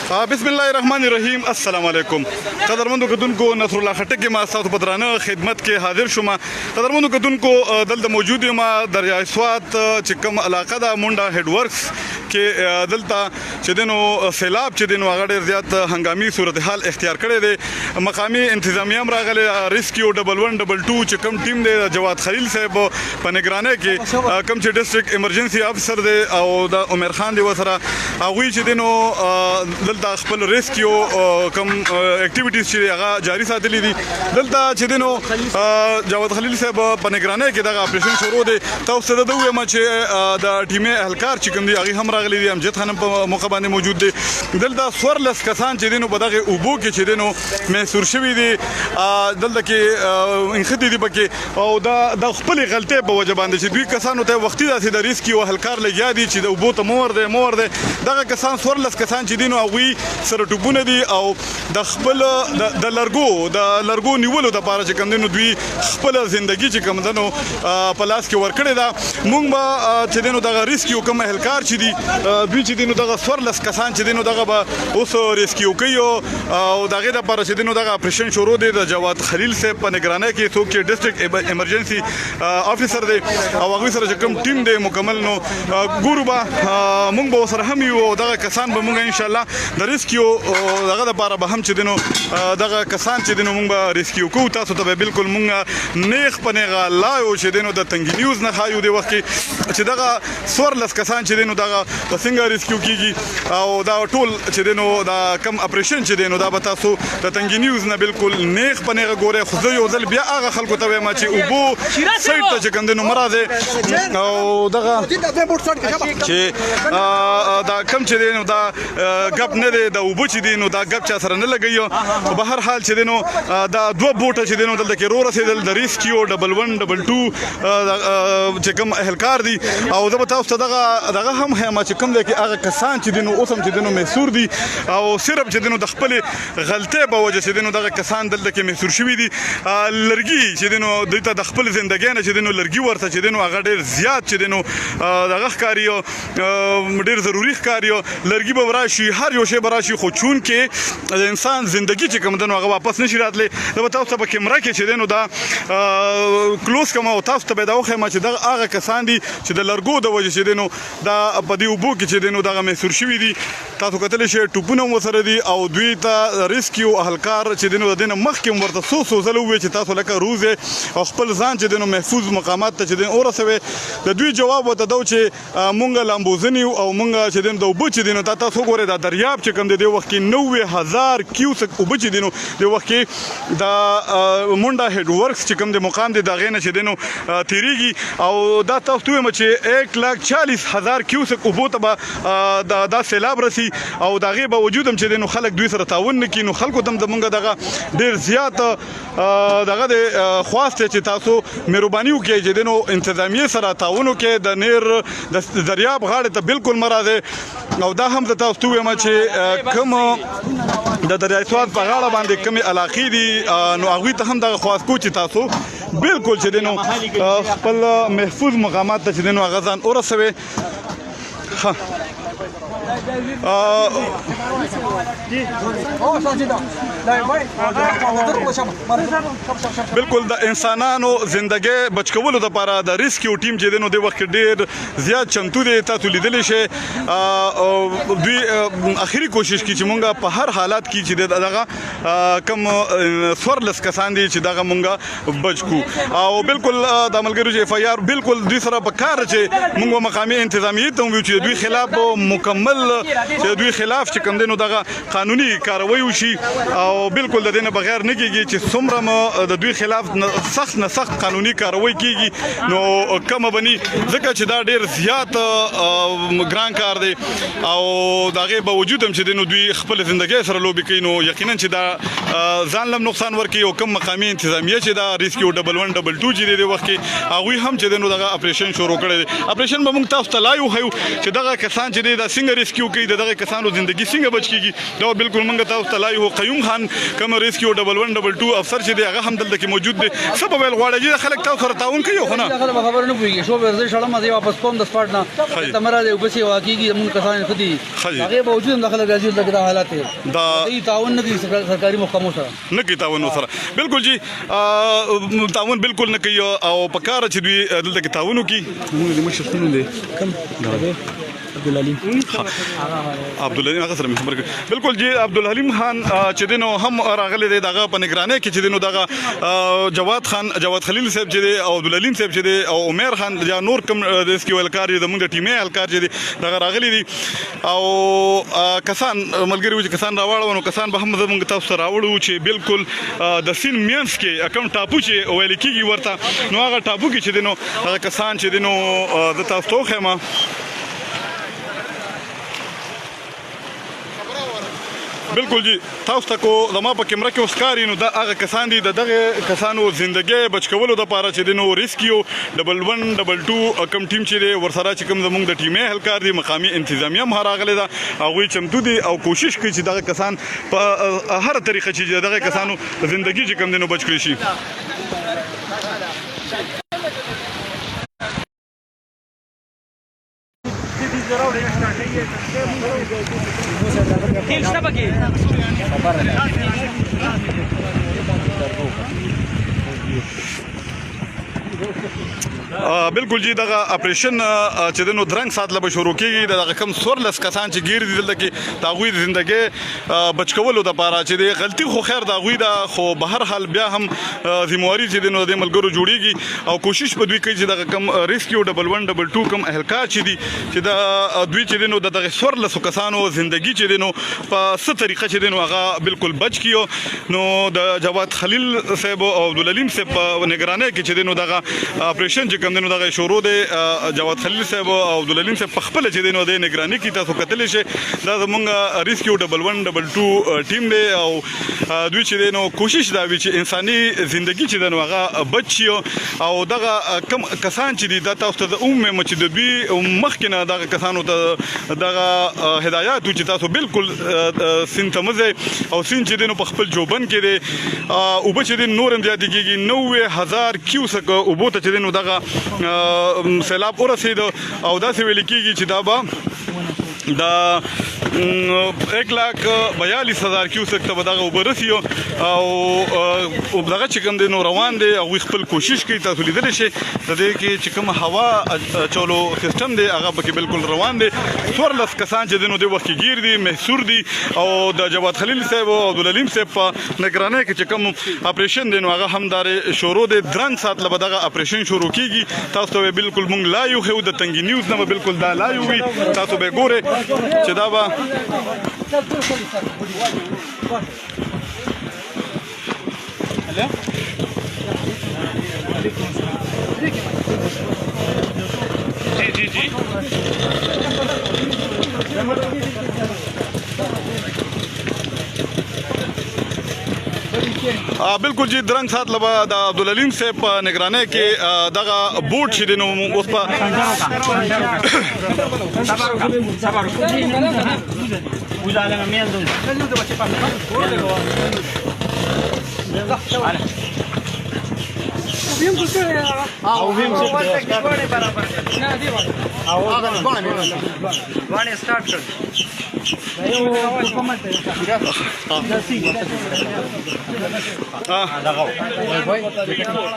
بسم الله الرحمن الرحیم. السلام علیکم. قدرمنو کتونکو نصر الله خټک ما تاسو په درانه خدمت کې حاضر شوم. قدرمنو کتونکو دلته موجود یم دریای سوات چې کوم علاقه ده مونډا هډ ورکس کې دلته چې دنو سیلاب چې دنو هغه ډیر زیات هنګامي صورتحال اختیار کړی دی. مقامی انتظامیه هم راغلی ریسکیو 1112 چې کوم ټیم دی جواد خلیل صاحب په نگرانۍ کې کوم چې ډسټریکټ ایمرجنسي افسر دی او د عمر خان دی وسره هغوی چې دنو دلته خپل ریسکیو کوم اکټیویټیز چې هغه جاری ساتلي دي. دلته چې دنو جواد خلیل صاحب په نگرانۍ کې دغه اپریشن شروع دی. تاسو ته دا وایم چې د ټیمه اهلکار چې کوم دی هغه هم راغلي دي. امجد خان په موقع باندې موجود دي. دلته سورلس کسان چې دنو په دغه اوبو کې چې دنو محصور شوي دي. دلته کې انخدي دي پکې او دا د خپل غلطۍ په وجه باندې چې دوی کسانو ته وختي داسې د ریسکیو اهلکار لګیا دي چې د اوبو ته مور دی دغه کسان سورلس کسان چې دنو هغوی سره ټوپونه دي او د خپل د لرګو نیولو دپاره چې کوم دنو دوی خپل زندگی چې کوم دنو په لاس کې ورکړې ده. مونږ به چې دنو دغه ریسکیو کوم اهلکار چې دي دوی چې دنو دغه سورلس کسان چې دنو دغه به اوس ریسکیو کوي او دغه دپاره چې دنو دغه اپریشن شروع دی. د جواد خلیل صاحب په نگرانۍ کې څوک چې ډسټریکټ ایمرجنسي افیسر دی او هغوی سره چې کوم ټیم دی مکمل نو ګورو به مونږ به ورسره هم یو او دغه کسان به مونږ انشاءالله د ریسکیو دغه دپاره به هم چې دنو دغه کسان چې دنو مونږ به ریسکیو کوو. تاسو ته به بالکل مونږ نیغ په نیغه لایو چې دنو د تنګي نیوز نه ښایو دې وخت کې چې دغه سورلس کسان چې دنو دغه په څنګه ریسکیو کیږي او دا ټول چې دنو دا کم اپریشن چې دنو دا به تاسو د تنګي نیوز نه بالکل نیغ په نیغه ګورئ. خو زه یو ځل بیا هغه خلکو ته وایم چې اوبو سایډ ته چې کوم دنو مه راځئ او دغه چې دا کم چې دی نو دا ګپ نه دی د اوبو چې دی نو دا ګپ چا سره نه لګوي. په هر حال چې دی نو دا دوه بوټه چې دی نو دلته کې رو رسېدل د ریسکیو 1112 چې کوم اهلکار دي او زه به تاسو ته دغه هم ښیم چې کوم دی کې هغه کسان چې دی نو اوس هم چې دی نو محصور دي او صرف چې دی نو د خپلې غلطۍ په وجه چې دی نو دغه کسان دلته کې محصور شوي دي. لرګي چې دی نو دوی ته د خپل زندګۍ نه چې دی نو لرګي ورته چې دی نو هغه ډېر زیات چې دی نو دغه ښکاري ډېر ضروري ښکاري. لرګي به راشي هر یو شی به راشي خو چون کې د انسان زندگی چې کوم دی نو هغه واپس نشي راتلی. زه به تاسو ته په کیمره کې چې دی نو دا کلوز کوم او تاسو ته به دا وښیم چې دغه هغه کسان دي چې د لرګو د وجې چې دی نو دا په دې اوبو کې چې دی نو دغه محصور شوي دي. تاسو کتلی شئ ټوپونه هم ورسره دي او دوی ته ریسکیو اهلکار چې دی نو د دې نه مخکې هم ورته څو ځله وویل چې تاسو لکه روزئ او خپل ځان چې دی نو محفوظ مقامات ته چې دی ورسوئ. د دوی جواب ورته دا و چې مونږ لامبوزن یو او مونږ چې دی نو د اوبه چې دی نو دا تاسو وګورئ دا دریاب چې کوم دی دې وخت کې 90,000 کیوسک اوبه چې دی نو دې وخت کې دا مونډا هډ ورکس چې کوم دی مقام دی د هغې نه چې دی نو تېرېږي او دا تاسو ته وایم چې 1,40,000 کیوسک اوبو ته به دا سیلاب رسي او د هغې باوجود هم چې دی نو خلک دوی سره تعاون نه کړي. نو خلکو ته هم زمونږ دغه ډېر زیات دغه دی خواست دی چې تاسو مهرباني وکړئ چې دی نو انتظامیې سره تعاون وکړئ. د نیر د دریاب غاړې ته بالکل مه راځئ او دا هم زه تاسو ته ووایم چې کوم د دریای سوات په غاړه باندې کومې علاقې دي نو هغوی ته هم دغه خواست کوو چې تاسو بالکل چې دی نو خپل محفوظ مقامات ته چې دی نو هغه ځان ورسوئ. بالکل د انسانانو زندګۍ بچ کولو دپاره د ریسکیو ټیم چې دی نو دې وخت کې ډېر زیات چمتو دی. تاسو لیدلی شئ دوی اخري کوشش کوي چې مونږ په هر حالات کې چې دغه کم سورلس کسان دي چې دغه مونږ بچ کړو او بالکل د ملګرو چې FIR بالکل دوی سره په کار چې مونږ مقامي انتظامیې ته هم ویو چې دوی خلاف مکمل چې دوی خلاف چې کوم دی نو دغه قانوني کاروی وشي او بالکل د دې نه بغیر نه کېږي چې څومره د دوی خلاف سخت نه سخت قانوني کاروی کېږي نو کمه بني ځکه چې دا ډېر زیات ګران کار دی او د هغې باوجود هم چې دی نو دوی خپل زندګۍ سره لوبې کوي. نو یقینا چې دا ځان لم نقصان ورکوي او کوم مقامي انتظامیه چې دا ریسکیو 1112 چې دی د وخت کې هغوی هم چې دی نو دغه اپریشن شروع کړی دی. اپریشن به موږ تاسو ته لا وښیو چې دغه کسان چې دی دا څنګه ریسکیو ریسکیو کوي دغه کسانو ژوندۍ څنګه بچ کیږي دا بالکل موږ تاسو ته لایو خیوم خان کوم ریسکیو 1112 افسر چې دی هغه هم دلته کې موجود دی سبب ویل غواړي چې خلک تاسو سره تعاون کوي خو نه خبر نه پوهیږي شو ورزش شړم مزه واپس کوم د سپاټ نه تمره دی وبسي واقعي موږ کسان خدي هغه باوجود داخله راځي دغه حالات دا تعاون نه کوي سرکاري محکمو سره نه کوي تعاون سره بالکل جی تعاون بالکل نه کوي او پکار چې دوی دلته کې تعاون کوي موږ د مشرفونو دي کم عبدالحلیم هغه سره خبر بالکل جی عبدالحلیم خان چې دینو هم راغلی دی دغه په نگرانۍ کې چې دینو دغه جواد خلیل صاحب چې دی او عبدالحلیم صاحب چې دی او عمر خان یا نور کم ریسکیو الکار دي زموږ د ټیمې الکار چې دی دغه راغلی دي او کسان ملګری چې کسان راوړو نو کسان به هم زموږ تاسو سره راوړو چې بالکل د سین مینس کې اکم ټاپو چې ویل کېږي ورته نو هغه ټاپو کې چې دینو هغه کسان چې دینو د تاسو توخه بالکل جی تاسو ته کو زما په کیمره کې اوسکاري نو دا هغه کسان دي دغه کسانو ژوندۍ بچ کولو د لپاره چې دینو ریسکیو 1112 کم ټیم چې دی ورسره چې کوم زموږ د ټیمې اهلکار دي مقامي انتظامیه هم راغلي ده هغوی چمتو دي او کوشش کوي چې دغه کسان په هر طریقه چې دغه کسانو ژوندۍ چې کوم دینو بچ کړي شي بالکل جی دغه اپریشن چې د نو درنګ ساتله به شروع کیږي دغه کم سورلس کسان چې گیر دي دلته کې تاغوی ژوندۍ بچ کولو د لپاره چې د غلطي خو خیر داغوی دا خو به هر حال بیا هم ذمہواری چې د نو د ملګرو جوړیږي او کوشش په دوی کوي چې دغه کم ریسکیو 1112 کم اهلکار چې دي چې د دوی چې د نو دغه سورلس کسانو ژوندۍ چې د نو په څه طریقه چې د نو هغه بالکل بچ کیو نو د جواد خلیل صاحب او عبدالحلیم صاحب په نگرانۍ کې چې د نو دغه اپریشن چې کوم دنو دغه شروع دی جواد خلیل صاحب او عبدالحلیم صاحب په خپل چې دنو د نگرانۍ کې تاسو کتلی شئ دا زموږ ریسکیو 1112 ټیم دی او دوی چې دنو کوشش دا وی چې انساني ژوندۍ چې دنو هغه بچ شي او دغه کم کسان چې دي دا تاسو ته عمومي چې د دوی مخکې نه دغه کسانو ته دغه هدایات چې تاسو بالکل سنتمزه او سین چې دنو په خپل جوبن کې دی او به چې نور هم زیاتېږي 90000 کیوسک او بوته چې دنو دغه سیلاب ورسید او داسې ویل کېږي چې دا به دا 1,42,000 کیوسک ته دغه وبرسي او دغه چې کوم دنو روان دي او خپل کوشش کوي تاسو لیدل شي د دې کې چې کوم هوا چولو سیستم دی هغه به بالکل روان دي څوارلس کسان چې دنو د وخت گیر دي محصور دي او د جواد خلیل صاحب او عبدالحلیم صاحب په نگرانۍ کې چې کوم اپریشن دی نو هغه همدار شروع دی درنګ سات له دغه اپریشن شروع کیږي تاسو ته بالکل مونږ لایو خو د تنګي نیوز نه بالکل دا لایو وي تاسو به ګوره چې دا به जी بالکل جی درنګ سات لبا د عبدالحلیم صاحب په نگرانۍ کې دغه بوټ چې دینو اوس په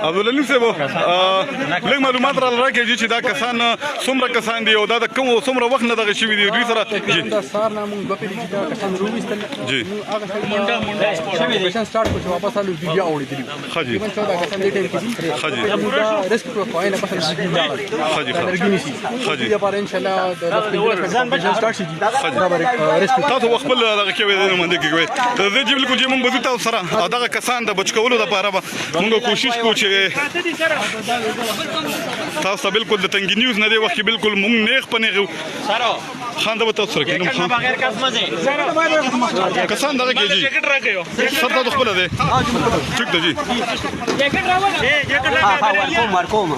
عبدالحلیم صاحب لږ معلومات را راکړئ چې دا کسان څومره کسان دي او دا د کوم څومره وخت نه دغه شوي دي دوی سره جی تاسو خپل دغه کې وې نه مونږ کې وې زه چې بالکل چې مونږ بده تاسو سره دغه کسان د بچ کولو لپاره مونږ کوشش کوو چې تاسو بالکل د تنګي نیوز نه دی وخت بالکل مونږ نیغ پنیغو سره خان دا تاسو سره کینم بغیر قسمه کسان دغه کې جی جیکټ راکېو سر تاسو خپل دی ٹھیک دی جی جیکټ راوړل جیکټ راکې ها ورکوم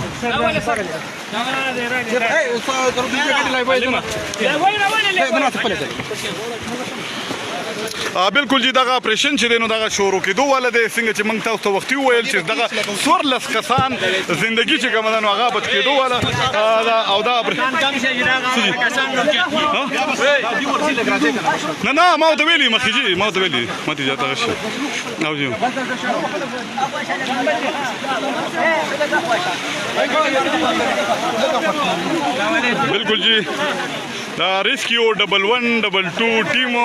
بالکل جی دغه اپریشن چې دینو دغه شروع کېدو ول د څنګه چې موږ تاسو ته وختي ویل چې دغه سورلس کسان زندگی چې کومه نو هغه بچ کېدو ول او دا نه ما ته ویلي مخکې جی ما ته ویلي ما ته جاته شي او جی بالکل جی دا ریسکیو 1112 ټیم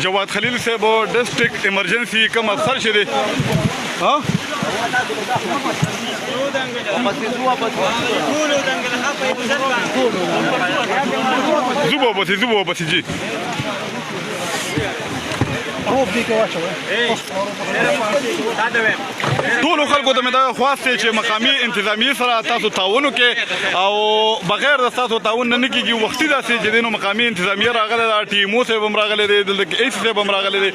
جواد خلیل صاحب ډسټرکټ ایمرجنسي کوم افسر شه دي ها زوبو بس جی ټول خلکو ته مې دا خواسته چې مقامي انتظامی سره تاسو تعاون وکړي او بغیر د تاسو تعاون نه کیږي وختي داسې چې دینو مقامي انتظامی راغله د ټیمو سره هم راغله د ایس سره هم راغله د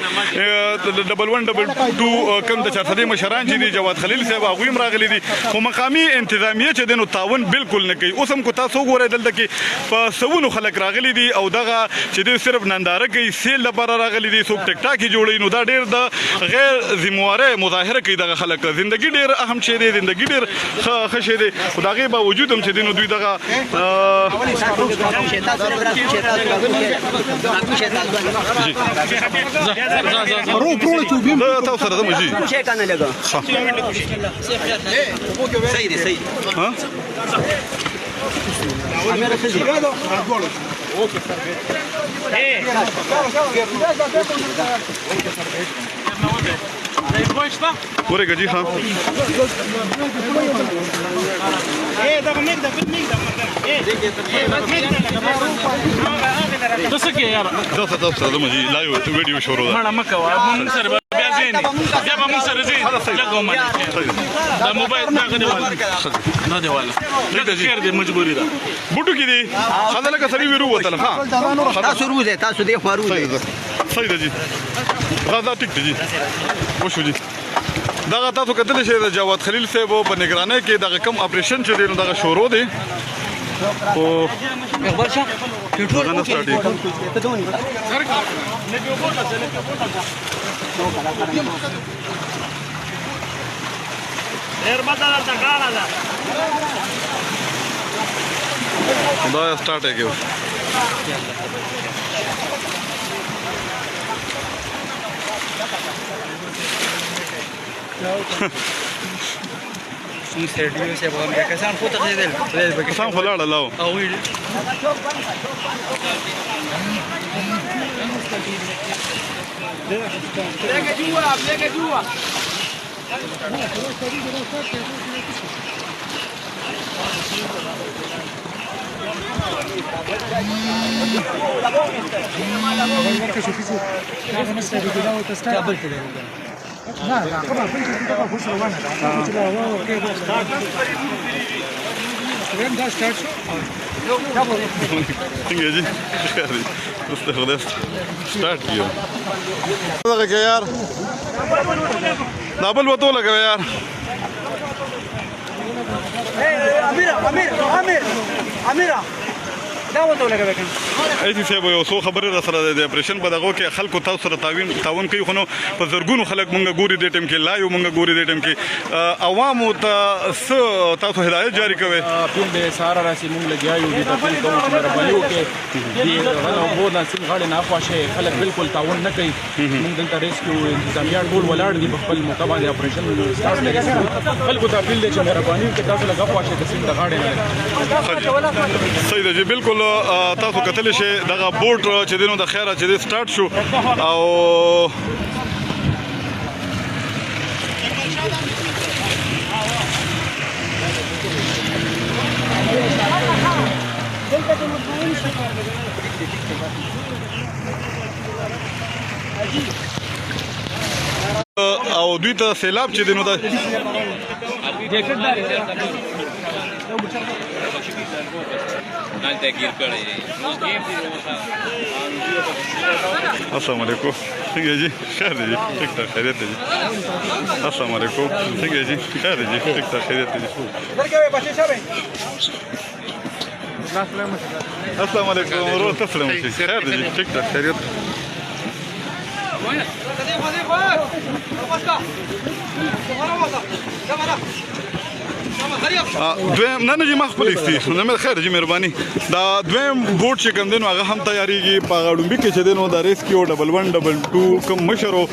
1112 کم د 400 مشران چې دي جواد خلیل صاحب هغه هم راغلي دي خو مقامي انتظامی چې دینو تعاون بالکل نه کوي اوس هم کو تاسو ګورئ دلته کې په سونو خلک راغلي دي او دغه چې د صرف ننداره کوي سیل لپاره راغلي دي څوک ټیک ټاک جوړي نو دا ډیر د غیر ذمہواره مظاهره کوي دغه خلک زندگی ډیر اهم شی دی زندگی ډیر ښه شی دی خو د هغې باوجود هم چې دی نو دوی دغه تاسو سره ځم جي ورقة جي خان تسكي يا رب تاسو دم جي لايو ویډیو شروع ما مکوا مون سره بیا زين بیا مون سره زين لګو ما دا موبایل ما غدي والا نه دی والا لږ خیر دی مجبوری ده بوټو کې دي خدای لکه سړی ویرو وتل ها تاسو روزه تاسو دی خو روزه صحیح ده جی غزا ټیک دی جی وشو جی دغه تاسو کتل شي د جواد خلیل صاحب په نگرانۍ کې دغه کم اپریشن چې دی نو دغه شروع دی او اخبار شه ټول نه سټارټ دا سٹارٹ ہے کہ سیډیو سے بغم کسان خو ته دل کسان فلاړ لاو او وی لګه جوا څنګه جی خیر دی اوس ته خلاص سٹارټ کیو لگا یار دابل وته لگا یار امیرا دا وته لګا وکړه ایسی صاحب یو څو خبره را سره د اپریشن په دغه کې خلکو تاسو سره تعاون کوي خو نو په زرګونو خلک مونږ ګوري د ټیم کې لا یو مونږ ګوري د ټیم کې عوامو ته تاسو هدایت جاری کوي ټول به سارا راسي مونږ لګیا یو د تفصیل کوم چې مهرباني وکړي دی غلو بو د سیم غاړي نه خواشه خلک بالکل تعاون نه کوي مونږ دلته ریسکیو انتظامیان ټول ولاړ دي په خپل موقع باندې اپریشن سٹارټ لګي خلکو ته اپیل دي چې مهرباني وکړي تاسو لګا خواشه د سیم د غاړي نه صحیح ده جی بالکل تاسو کتل شي دغه بوټ چې دینو د خیره چې سٹارټ شو او او دوی ته سیلاب چې دینو د السلام علیکم څنګه جی خیر دی جی ټیک ټاک خیریت دی السلام علیکم څنګه جی خیر دی جی ټیک ټاک خیریت دی السلام علیکم ورور تسلیم شي خیر دی ټیک ټاک خیریت دویم نه نه جی ما خپل استي نه مې خیر جی مهرباني دا دویم بوټ چې کوم دینو هغه هم تیاریږي په غړومبي کې چې دینو دا ریسکیو 1122 کوم مشرو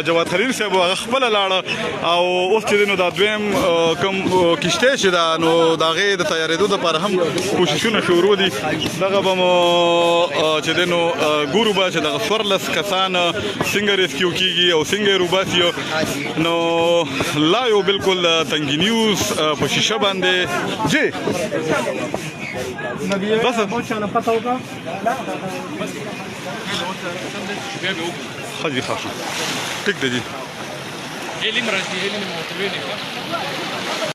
جواد خلیل صاحب هغه خپل لاړه او اوس چې دینو دا دویم کوم کشته چې دا نو دا غي د تیارېدو لپاره هم کوششونه شروع دي دغه به چې دینو ګورو با چې دغه سورلس کسان څنګه ریسکیو کیږي او څنګه روباسیو نو لا یو بالکل تنګي نیوز په شیشه باندې جی بس خاجي خاصه ټیک دی جی